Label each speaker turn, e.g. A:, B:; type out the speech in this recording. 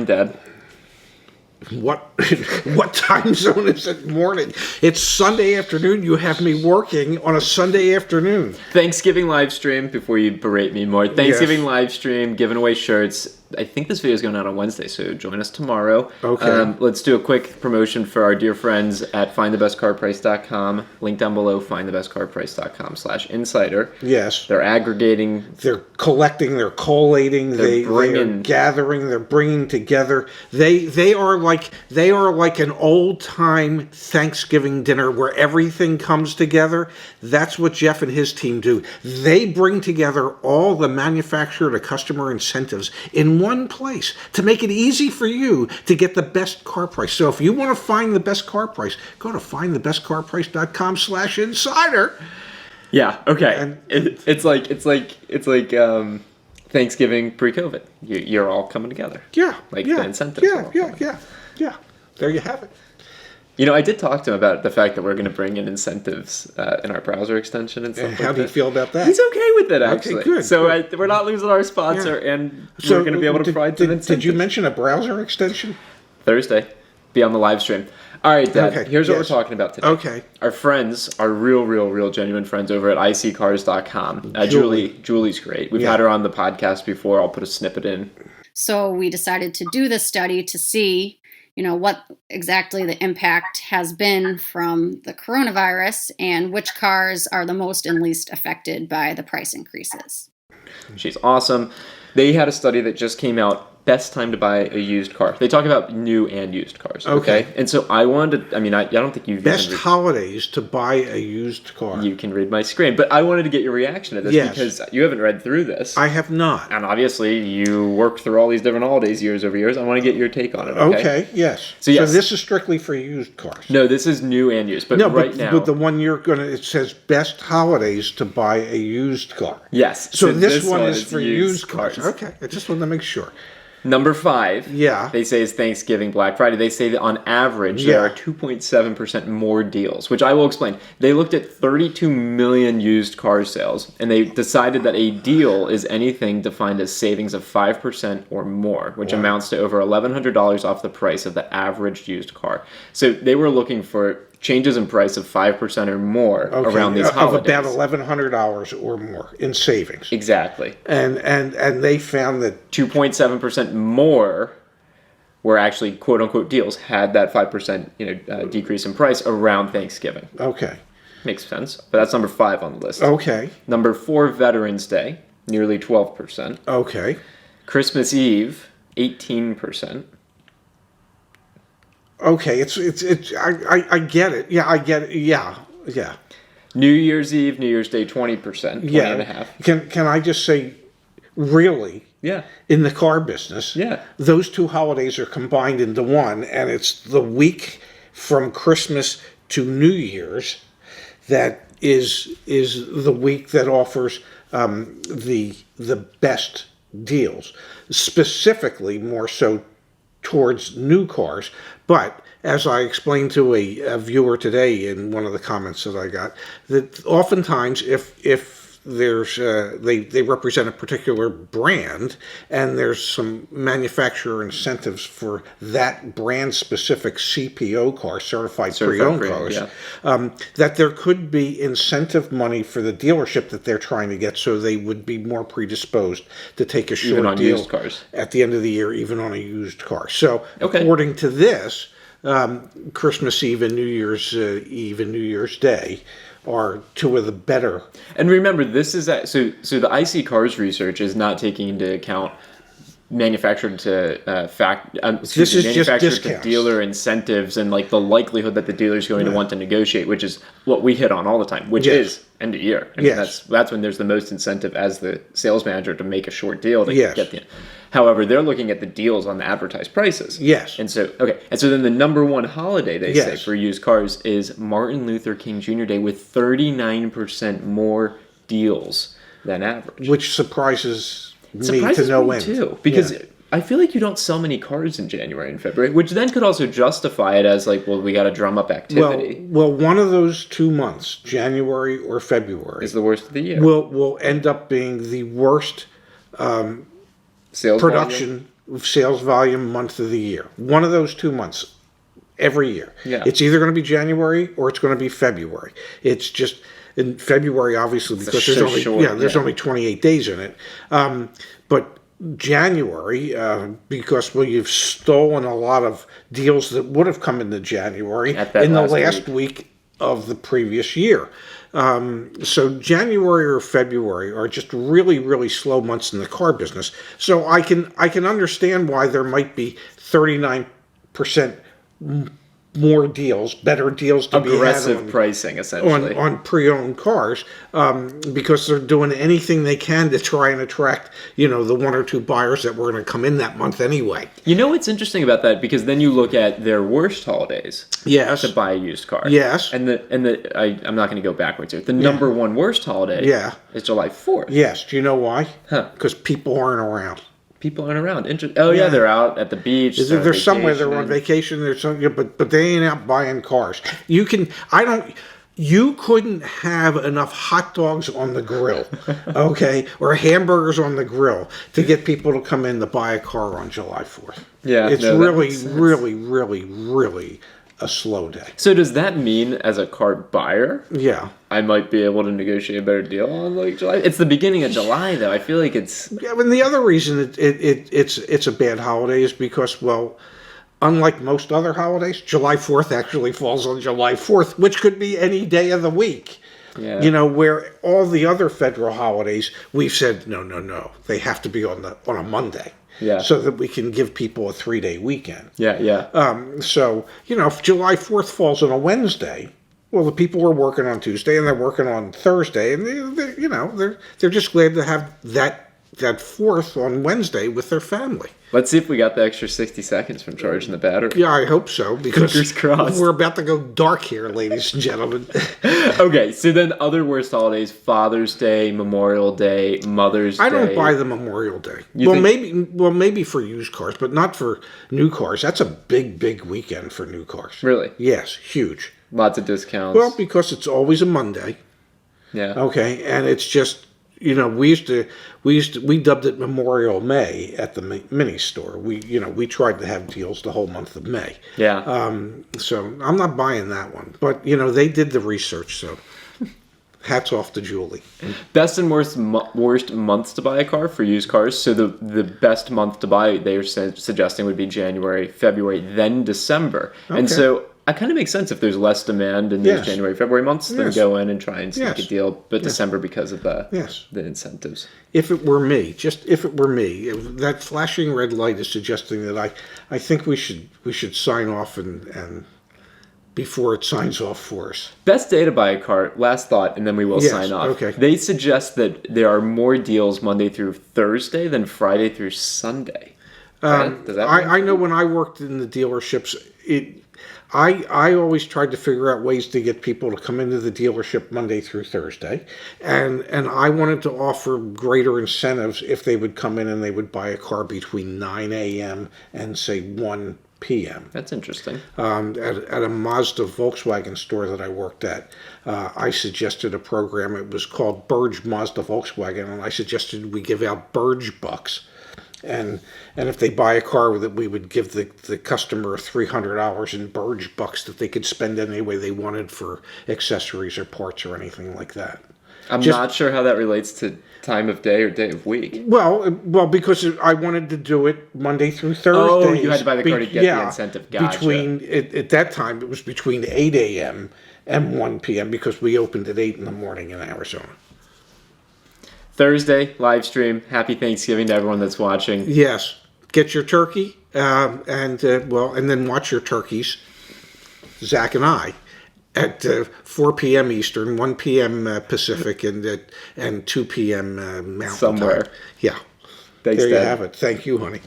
A: morning, Dad.
B: What time zone is it morning? It's Sunday afternoon. You have me working on a Sunday afternoon.
A: Thanksgiving live stream, before you berate me more. Thanksgiving live stream, giving away shirts. I think this video is going out on Wednesday, so join us tomorrow.
B: Okay.
A: Let's do a quick promotion for our dear friends at findthebestcarprice.com. Link down below, findthebestcarprice.com/insider.
B: Yes.
A: They're aggregating.
B: They're collecting. They're collating. They are gathering. They're bringing together. They are like an old time Thanksgiving dinner where everything comes together. That's what Jeff and his team do. They bring together all the manufacturer to customer incentives in one place to make it easy for you to get the best car price. So if you want to find the best car price, go to findthebestcarprice.com/insider.
A: Yeah. Okay.
B: And
A: it's like Thanksgiving pre-COVID. You're all coming together.
B: Yeah.
A: Like the incentives.
B: Yeah. There you have it.
A: You know, I did talk to him about the fact that we're going to bring in incentives in our browser extension and stuff like that.
B: How do you feel about that?
A: He's okay with it, actually.
B: Okay, good.
A: So we're not losing our sponsor, and we're going to be able to provide some incentives.
B: Did you mention a browser extension?
A: Thursday. Be on the live stream. All right, Dad, here's what we're talking about today.
B: Okay.
A: Our friends, our real genuine friends over at iSeeCars.com. Julie's great. We've had her on the podcast before. I'll put a snippet in.
C: So we decided to do this study to see what exactly the impact has been from the coronavirus and which cars are the most and least affected by the price increases.
A: She's awesome. They had a study that just came out, best time to buy a used car. They talk about new and used cars. Okay. And so I wanted to, I don't think you've
B: best holidays to buy a used car.
A: You can read my screen, but I wanted to get your reaction to this because you haven't read through this.
B: I have not.
A: And obviously you work through all these different holidays years over years. I want to get your take on it.
B: Okay, yes. So this is strictly for used cars.
A: No, this is new and used. But now,
B: but the one it says best holidays to buy a used car.
A: Yes.
B: So this one is for used cars. Okay, I just wanted to make sure.
A: Number 5, they say is Thanksgiving, Black Friday. They say that on average there are 2.7% more deals, which I will explain. They looked at 32 million used car sales, and they decided that a deal is anything defined as savings of 5% or more, which amounts to over $1,100 off the price of the average used car. So they were looking for changes in price of 5% or more around these holidays.
B: Of about $1,100 or more in savings.
A: Exactly.
B: And they found that
A: 2.7% more were actually quote-unquote deals, had that 5% decrease in price around Thanksgiving.
B: Okay.
A: Makes sense. But that's number 5 on the list.
B: Okay.
A: Number 4, Veterans Day, nearly 12%.
B: Okay.
A: Christmas Eve, 18%.
B: Okay, I get it. Yeah, I get it. Yeah.
A: New Year's Eve, New Year's Day, 20%, 20.5%.
B: Can I just say, really?
A: Yeah.
B: In the car business, those two holidays are combined into one, and it's the week from Christmas to New Year's that is the week that offers the best deals, specifically more so towards new cars. But as I explained to a viewer today in one of the comments that I got, that oftentimes if there's they represent a particular brand and there's some manufacturer incentives for that brand specific CPO car, certified pre-owned cars, that there could be incentive money for the dealership that they're trying to get, so they would be more predisposed to take a short deal
A: used cars
B: at the end of the year, even on a used car. So according to this, Christmas Eve and New Year's Day are two of the better.
A: And remember, this is so the iSeeCars research is not taking into account manufactured to
B: this is just discounts.
A: To dealer incentives and like the likelihood that the dealer is going to want to negotiate, which is what we hit on all the time, which is end of year. I mean, that's when there's the most incentive as the sales manager to make a short deal to get the. However, they're looking at the deals on the advertised prices.
B: Yes.
A: And so then the number 1 holiday they say for used cars is Martin Luther King Jr. Day with 39% more deals than average.
B: Which surprises me to no end.
A: Too, because I feel like you don't sell many cars in January and February, which then could also justify it as like, well, we got to drum up activity.
B: Well, one of those 2 months, January or February,
A: is the worst of the year.
B: Will end up being the worst
A: sales
B: production sales volume month of the year. One of those 2 months every year.
A: Yeah.
B: It's either going to be January or it's going to be February. It's just in February, obviously, because there's only 28 days in it. But January, because you've stolen a lot of deals that would have come into January in the last week of the previous year. So January or February are just really, really slow months in the car business. So I can understand why there might be 39% more deals, better deals to be had
A: aggressive pricing, essentially,
B: on pre-owned cars, because they're doing anything they can to try and attract, the 1 or 2 buyers that were going to come in that month anyway.
A: What's interesting about that, because then you look at their worst holidays.
B: Yes.
A: To buy a used car.
B: Yes.
A: And I'm not going to go backwards here. The number one worst holiday. Is July 4th.
B: Yes. Do you know why? Because people aren't around.
A: People aren't around. They're out at the beach.
B: They're somewhere. They're on vacation. But they ain't out buying cars. You couldn't have enough hot dogs on the grill, okay, or hamburgers on the grill to get people to come in to buy a car on July 4th.
A: Yeah,
B: it's really a slow day.
A: So does that mean, as a car buyer, I might be able to negotiate a better deal on July? It's the beginning of July, though. I feel like it's...
B: Yeah, and the other reason it's a bad holiday is because, unlike most other holidays, July 4th actually falls on July 4th, which could be any day of the week.
A: Yeah.
B: Where all the other federal holidays, we've said, no, they have to be on a Monday.
A: Yeah.
B: So that we can give people a 3-day weekend.
A: Yeah.
B: So, if July 4th falls on a Wednesday, the people are working on Tuesday and they're working on Thursday, and they're just glad to have that 4th on Wednesday with their family.
A: Let's see if we got the extra 60 seconds from charging the battery.
B: Yeah, I hope so, because
A: fingers crossed.
B: We're about to go dark here, ladies and gentlemen.
A: Okay, so then other worst holidays: Father's Day, Memorial Day, Mother's Day.
B: I don't buy the Memorial Day. Maybe for used cars, but not for new cars. That's a big weekend for new cars.
A: Really?
B: Yes, huge.
A: Lots of discounts.
B: Well, because it's always a Monday.
A: Yeah.
B: Okay, and it's just... we dubbed it Memorial May at the mini store. We tried to have deals the whole month of May.
A: Yeah.
B: So I'm not buying that one, but they did the research. So hats off to Julie.
A: Best and worst months to buy a car for used cars. So the best month to buy, they are suggesting, would be January, February, then December. Okay. And so it kind of makes sense if there's less demand in those January, February months, then go in and try and sneak a deal. But December, because of the incentives.
B: If it were me, that flashing red light is suggesting that I think we should sign off and before it signs off for us.
A: Best day to buy a car, last thought, and then we will sign off.
B: Okay.
A: They suggest that there are more deals Monday through Thursday than Friday through Sunday. Does that
B: I know when I worked in the dealerships, I always tried to figure out ways to get people to come into the dealership Monday through Thursday, and I wanted to offer greater incentives if they would come in and they would buy a car between 9 a.m. and say 1 p.m.
A: That's interesting.
B: At a Mazda Volkswagen store that I worked at, I suggested a program. It was called Burge Mazda Volkswagen, and I suggested we give out Burge Bucks. And if they buy a car, that we would give the customer $300 in Burge Bucks that they could spend any way they wanted for accessories or parts or anything like that.
A: I'm not sure how that relates to time of day or day of week.
B: Well, because I wanted to do it Monday through Thursday.
A: Oh, you had to buy the car to get the incentive. Gotcha.
B: At that time, it was between 8 a.m. and 1 p.m. because we opened at 8 in the morning in Arizona.
A: Thursday, live stream. Happy Thanksgiving to everyone that's watching.
B: Yes. Get your turkey, and then watch your turkeys, Zach and I, at 4 p.m. Eastern, 1 p.m. Pacific, and 2 p.m. Mountain
A: Somewhere.
B: Time. Yeah.
A: Thanks,
B: there
A: Dad.
B: You have it. Thank you, honey.